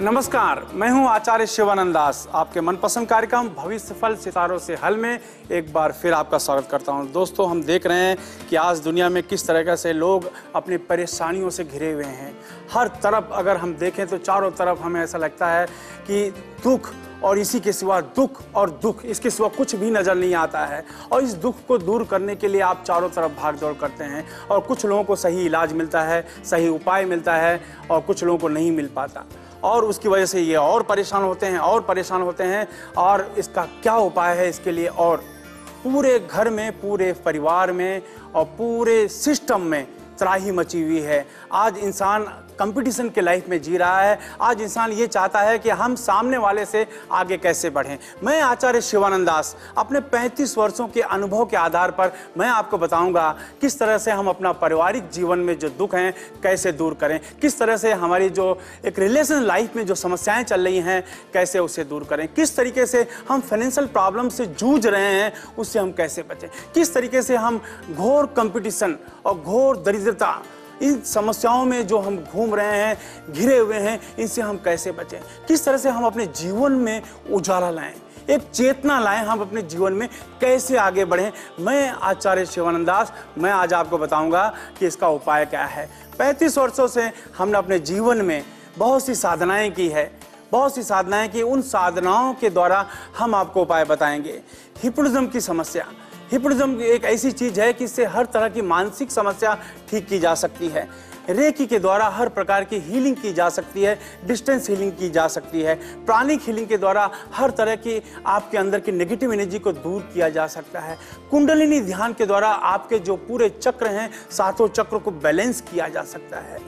नमस्कार, मैं हूं आचार्य शिवानंद दास। आपके मनपसंद कार्यक्रम भविष्य फल सितारों से हल में एक बार फिर आपका स्वागत करता हूं। दोस्तों, हम देख रहे हैं कि आज दुनिया में किस तरह से लोग अपनी परेशानियों से घिरे हुए हैं। हर तरफ अगर हम देखें तो चारों तरफ हमें ऐसा लगता है कि दुख और इसी के सिवा दुख और दुख, इसके सिवा कुछ भी नज़र नहीं आता है। और इस दुख को दूर करने के लिए आप चारों तरफ भाग दौड़ करते हैं और कुछ लोगों को सही इलाज मिलता है, सही उपाय मिलता है और कुछ लोगों को नहीं मिल पाता और उसकी वजह से ये और परेशान होते हैं और इसका क्या उपाय है इसके लिए। और पूरे घर में, पूरे परिवार में और पूरे सिस्टम में त्राही मची हुई है। आज इंसान कंपटीशन के लाइफ में जी रहा है। आज इंसान ये चाहता है कि हम सामने वाले से आगे कैसे बढ़ें। मैं आचार्य शिवानंद दास अपने 35 वर्षों के अनुभव के आधार पर मैं आपको बताऊंगा किस तरह से हम अपना पारिवारिक जीवन में जो दुख हैं कैसे दूर करें, किस तरह से हमारी जो एक रिलेशन लाइफ में जो समस्याएं चल रही हैं कैसे उसे दूर करें, किस तरीके से हम फाइनेंशियल प्रॉब्लम से जूझ रहे हैं उससे हम कैसे बचें, किस तरीके से हम घोर कंपटीशन और घोर दरिद्रता, इन समस्याओं में जो हम घूम रहे हैं, घिरे हुए हैं, इनसे हम कैसे बचें, किस तरह से हम अपने जीवन में उजाला लाएं, एक चेतना लाएं, हम अपने जीवन में कैसे आगे बढ़ें। मैं आचार्य शिवानंद दास, मैं आज आपको बताऊंगा कि इसका उपाय क्या है। 35 वर्षों से हमने अपने जीवन में बहुत सी साधनाएं की है, बहुत सी साधनाएं की। उन साधनाओं के द्वारा हम आपको उपाय बताएंगे। हिप्नोटिज्म की समस्या, हिप्नोटिज्म एक ऐसी चीज है कि इससे हर तरह की मानसिक समस्या ठीक की जा सकती है। रेकी के द्वारा हर प्रकार की हीलिंग की जा सकती है, डिस्टेंस हीलिंग की जा सकती है। प्राणिक हीलिंग के द्वारा हर तरह की आपके अंदर की नेगेटिव एनर्जी को दूर किया जा सकता है। कुंडलिनी ध्यान के द्वारा आपके जो पूरे चक्र हैं, सातों चक्र को बैलेंस किया जा सकता है।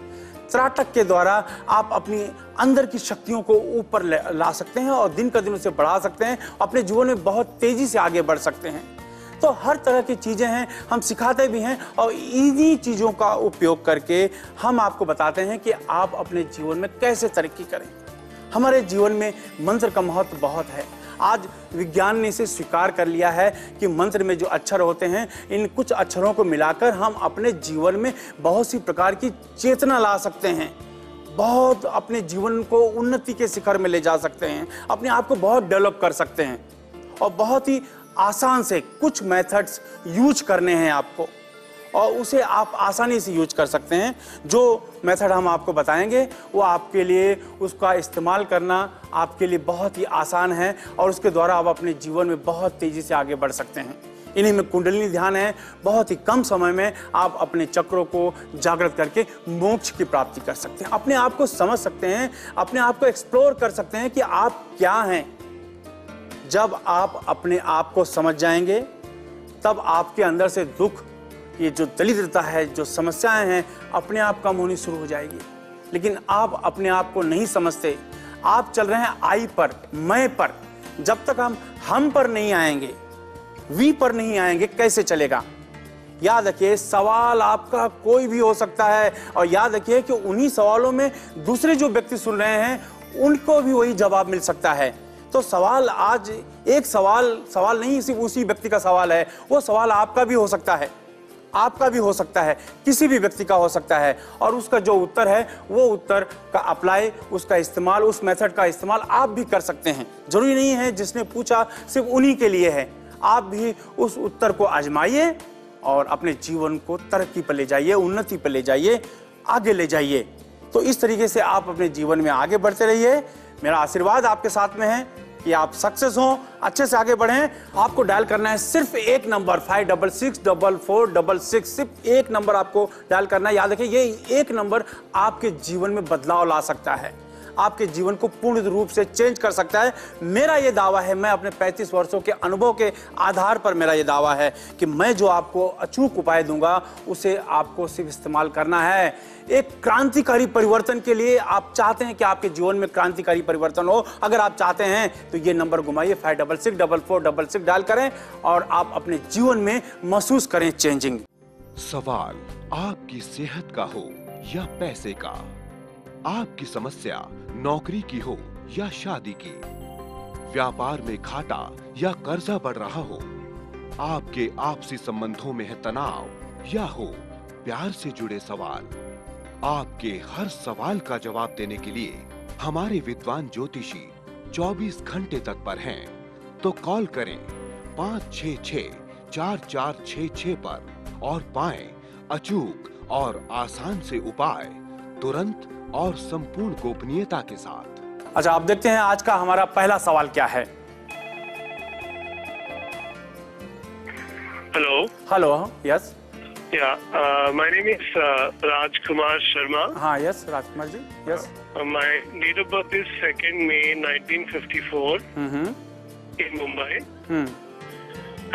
त्राटक के द्वारा आप अपनी अंदर की शक्तियों को ऊपर ला सकते हैं और दिन का दिन उसे बढ़ा सकते हैं, अपने जीवन में बहुत तेजी से आगे बढ़ सकते हैं। तो हर तरह की चीज़ें हैं, हम सिखाते भी हैं और इन्हीं चीज़ों का उपयोग करके हम आपको बताते हैं कि आप अपने जीवन में कैसे तरक्की करें। हमारे जीवन में मंत्र का महत्व बहुत है। आज विज्ञान ने इसे स्वीकार कर लिया है कि मंत्र में जो अक्षर होते हैं, इन कुछ अक्षरों को मिलाकर हम अपने जीवन में बहुत सी प्रकार की चेतना ला सकते हैं, बहुत अपने जीवन को उन्नति के शिखर में ले जा सकते हैं, अपने आप को बहुत डेवलप कर सकते हैं। और बहुत ही आसान से कुछ मेथड्स यूज करने हैं आपको और उसे आप आसानी से यूज कर सकते हैं। जो मेथड हम आपको बताएंगे वो आपके लिए, उसका इस्तेमाल करना आपके लिए बहुत ही आसान है और उसके द्वारा आप अपने जीवन में बहुत तेज़ी से आगे बढ़ सकते हैं। इन्हीं में कुंडलिनी ध्यान है। बहुत ही कम समय में आप अपने चक्रों को जागृत करके मोक्ष की प्राप्ति कर सकते हैं, अपने आप को समझ सकते हैं, अपने आप को एक्सप्लोर कर सकते हैं कि आप क्या हैं। जब आप अपने आप को समझ जाएंगे तब आपके अंदर से दुख, ये जो दरिद्रता है, जो समस्याएं हैं, अपने आप कम होनी शुरू हो जाएगी। लेकिन आप अपने आप को नहीं समझते, आप चल रहे हैं आई पर, मैं पर। जब तक हम पर नहीं आएंगे, वी पर नहीं आएंगे, कैसे चलेगा। याद रखिए, सवाल आपका कोई भी हो सकता है और याद रखिए कि उन्हीं सवालों में दूसरे जो व्यक्ति सुन रहे हैं उनको भी वही जवाब मिल सकता है। तो सवाल आज एक सवाल नहीं सिर्फ उसी व्यक्ति का सवाल है, वो सवाल आपका भी हो सकता है, आपका भी हो सकता है, किसी भी व्यक्ति का हो सकता है। और उसका जो उत्तर है वो उत्तर का अप्लाई, उसका इस्तेमाल, उस मेथड का इस्तेमाल आप भी कर सकते हैं। जरूरी नहीं है जिसने पूछा सिर्फ उन्हीं के लिए है। आप भी उस उत्तर को आजमाइए और अपने जीवन को तरक्की पर ले जाइए, उन्नति पर ले जाइए, आगे ले जाइए। तो इस तरीके से आप अपने जीवन में आगे बढ़ते रहिए। मेरा आशीर्वाद आपके साथ में है कि आप सक्सेस हों, अच्छे से आगे बढ़ें। आपको डायल करना है सिर्फ एक नंबर 566446, सिर्फ एक नंबर आपको डायल करना है। याद रखिए, ये एक नंबर आपके जीवन में बदलाव ला सकता है, आपके जीवन को पूर्ण रूप से चेंज कर सकता है। मेरा ये दावा है, मैं अपने 35 वर्षों के अनुभव के आधार पर मेरा ये दावा है कि मैं जो आपको अचूक उपाय दूंगा उसे आपको सिर्फ इस्तेमाल करना है। एक क्रांतिकारी परिवर्तन के लिए आप चाहते हैं कि आपके जीवन में क्रांतिकारी परिवर्तन हो, अगर आप चाहते हैं तो ये नंबर घुमाइए, 566446 डायल करें और आप अपने जीवन में महसूस करें चेंजिंग। सवाल आपकी सेहत का हो या पैसे का, आपकी समस्या नौकरी की हो या शादी की, व्यापार में घाटा या कर्जा बढ़ रहा हो, आपके आपसी संबंधों में है तनाव या हो प्यार से जुड़े सवाल, आपके हर सवाल का जवाब देने के लिए हमारे विद्वान ज्योतिषी 24 घंटे तत्पर हैं, तो कॉल करें 566-4466 पर और पाएं अचूक और आसान से उपाय, तुरंत और संपूर्ण गोपनीयता के साथ। अच्छा, आप देखते हैं आज का हमारा पहला सवाल क्या है। Hello. Hello, yes. Yeah, my name is Rajkumar Sharma. हाँ, yes Rajkumar ji, yes. My date of birth is 2nd May 1954 in Mumbai.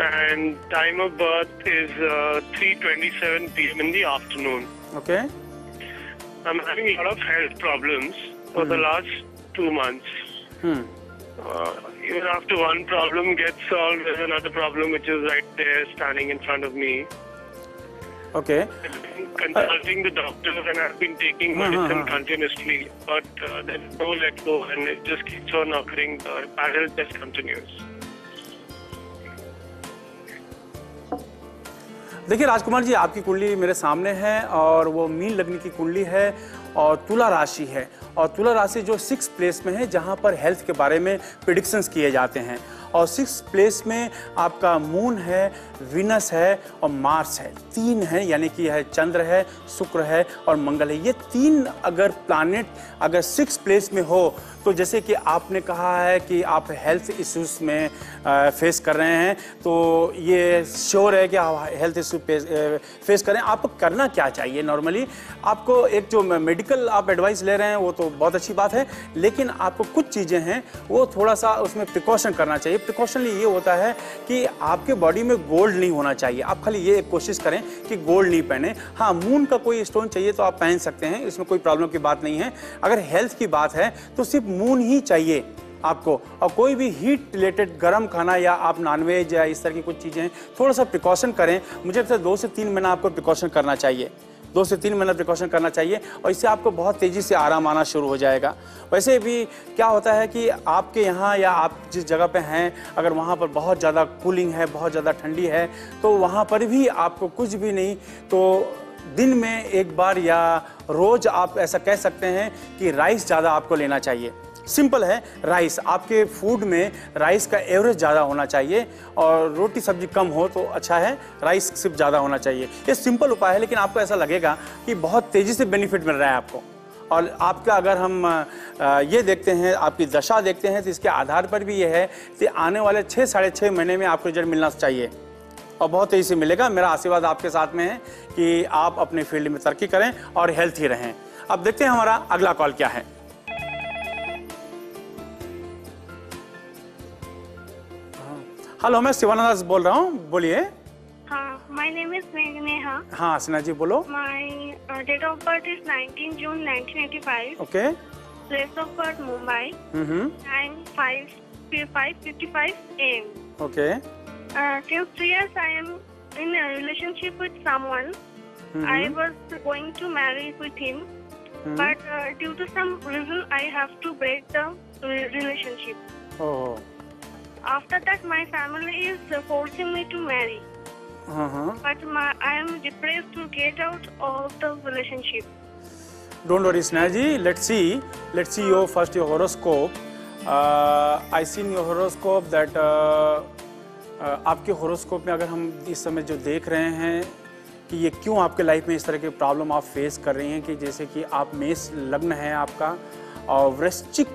And time of birth is 3:27 p.m. in the afternoon. Okay. I'm having a lot of health problems for the last 2 months. Even after one problem gets solved, there's another problem which is right there standing in front of me. Okay. I've been consulting the doctors and I've been taking medicine continuously, but there's no let go and it just keeps on occurring. The bad health just continues. देखिए राजकुमार जी, आपकी कुंडली मेरे सामने है और वो mean लग्न की कुंडली है और तुला राशि है, और तुला राशि जो 6th प्लेस में है जहाँ पर हेल्थ के बारे में प्रिडिक्शंस किए जाते हैं, और 6th प्लेस में आपका मून है, वीनस है और मार्स है। 3 है, यानी कि है चंद्र है, शुक्र है और मंगल है। ये 3 अगर प्लैनेट अगर 6th प्लेस में हो तो जैसे कि आपने कहा है कि आप हेल्थ इश्यूज में फेस कर रहे हैं, तो ये श्योर है कि आप हेल्थ इशू फेस करें। आपको करना क्या चाहिए? नॉर्मली आपको एक जो मेडिकल आप एडवाइस ले रहे हैं वो तो बहुत अच्छी बात है, लेकिन आपको कुछ चीज़ें हैं वो थोड़ा सा उसमें प्रिकॉशन करना चाहिए। प्रिकॉशनली ये होता है कि आपके बॉडी में गोल्ड नहीं होना चाहिए। आप खाली ये कोशिश करें कि गोल्ड नहीं पहने। हाँ, मून का कोई स्टोन चाहिए तो आप पहन सकते हैं, इसमें कोई प्रॉब्लम की बात नहीं है। अगर हेल्थ की बात है तो सिर्फ मून ही चाहिए आपको, और कोई भी हीट रिलेटेड गर्म खाना या आप नॉनवेज या इस तरह की कुछ चीज़ें थोड़ा सा प्रिकॉशन करें। मुझे लगता है 2 से 3 महीना आपको प्रिकॉशन करना चाहिए, 2 से 3 महीना प्रिकॉशन करना चाहिए, और इससे आपको बहुत तेज़ी से आराम आना शुरू हो जाएगा। वैसे भी क्या होता है कि आपके यहाँ या आप जिस जगह पे हैं, अगर वहाँ पर बहुत ज़्यादा कूलिंग है, बहुत ज़्यादा ठंडी है, तो वहाँ पर भी आपको कुछ भी नहीं तो दिन में एक बार या रोज़ आप ऐसा कह सकते हैं कि राइस ज़्यादा आपको लेना चाहिए। सिंपल है, राइस आपके फूड में राइस का एवरेज ज़्यादा होना चाहिए, और रोटी सब्जी कम हो तो अच्छा है, राइस सिर्फ ज़्यादा होना चाहिए। ये सिंपल उपाय है, लेकिन आपको ऐसा लगेगा कि बहुत तेज़ी से बेनिफिट मिल रहा है आपको। और आपका अगर हम ये देखते हैं, आपकी दशा देखते हैं, तो इसके आधार पर भी ये है कि आने वाले 6 साढ़े 6 महीने में आपको रिजल्ट मिलना चाहिए, और बहुत तेज़ी से मिलेगा। मेरा आशीर्वाद आपके साथ में है कि आप अपने फील्ड में तरक्की करें और हेल्थी रहें। अब देखते हैं हमारा अगला कॉल क्या है। हेलो, मैं शिवानंद दास बोल रहा हूँ, बोलिए। हाँ, my name is Megneha. हाँ सिन्हा जी बोलो। My date of birth is 19 June 1985. Okay. Place of birth Mumbai. Time 5:55 AM. Okay. Since 3 years I am in a relationship with someone. I was going to marry with him, but due to some reason I have to break the relationship. Oh. After that, my family is forcing me to marry. But I am depressed to get out of the relationship. Don't worry, Sneha ji. Let's see your first your horoscope. I seen your horoscope that आपके horoscope में अगर हम इस समय जो देख रहे हैं कि ये क्यों आपके लाइफ में इस तरह की प्रॉब्लम आप फेस कर रही हैं, कि जैसे कि आप मेष लग्न है आपका और वृश्चिक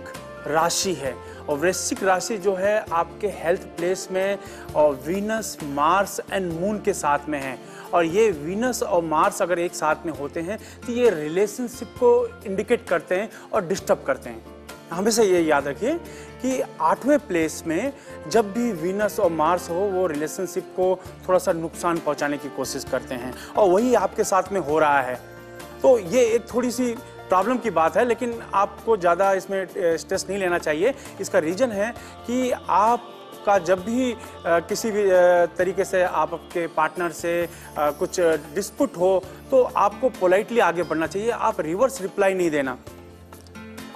राशि है, और वृश्चिक राशि जो है आपके हेल्थ प्लेस में और वीनस, मार्स एंड मून के साथ में है, और ये वीनस और मार्स अगर एक साथ में होते हैं तो ये रिलेशनशिप को इंडिकेट करते हैं और डिस्टर्ब करते हैं। हमेशा ये याद रखिए कि 8वें प्लेस में जब भी वीनस और मार्स हो, वो रिलेशनशिप को थोड़ा सा नुकसान पहुंचाने की कोशिश करते हैं, और वही आपके साथ में हो रहा है। तो ये एक थोड़ी सी प्रॉब्लम की बात है, लेकिन आपको ज़्यादा इसमें स्ट्रेस नहीं लेना चाहिए। इसका रीज़न है कि आपका जब भी किसी भी तरीके से आप आपके पार्टनर से कुछ डिस्प्यूट हो तो आपको पोलाइटली आगे बढ़ना चाहिए। आप रिवर्स रिप्लाई नहीं देना,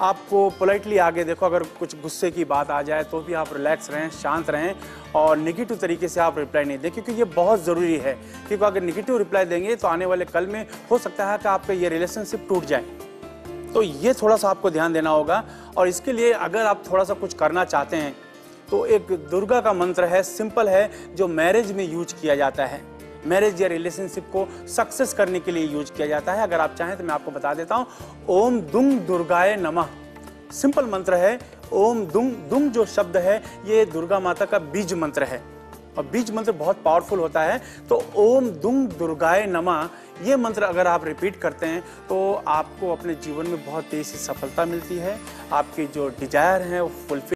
आपको पोलाइटली आगे देखो। अगर कुछ गुस्से की बात आ जाए तो भी आप रिलैक्स रहें, शांत रहें, और नेगेटिव तरीके से आप रिप्लाई नहीं दें, क्योंकि ये बहुत ज़रूरी है। क्योंकि अगर नेगेटिव रिप्लाई देंगे तो आने वाले कल में हो सकता है कि आपका ये रिलेशनशिप टूट जाए। तो ये थोड़ा सा आपको ध्यान देना होगा। और इसके लिए अगर आप थोड़ा सा कुछ करना चाहते हैं तो एक दुर्गा का मंत्र है, सिंपल है, जो मैरिज में यूज किया जाता है, मैरिज या रिलेशनशिप को सक्सेस करने के लिए यूज किया जाता है। अगर आप चाहें तो मैं आपको बता देता हूं। ओम दुंग दुर्गाय नमः, सिंपल मंत्र है। ओम दुंग, दुंग जो शब्द है ये दुर्गा माता का बीज मंत्र है और बीज मंत्र बहुत पावरफुल होता है। तो ओम दुंग दुर्गाय नमः ये मंत्र अगर आप रिपीट करते हैं तो आपको अपने जीवन में बहुत तेजी से सफलता मिलती है। आपकी जो डिजायर है वो फुलफिल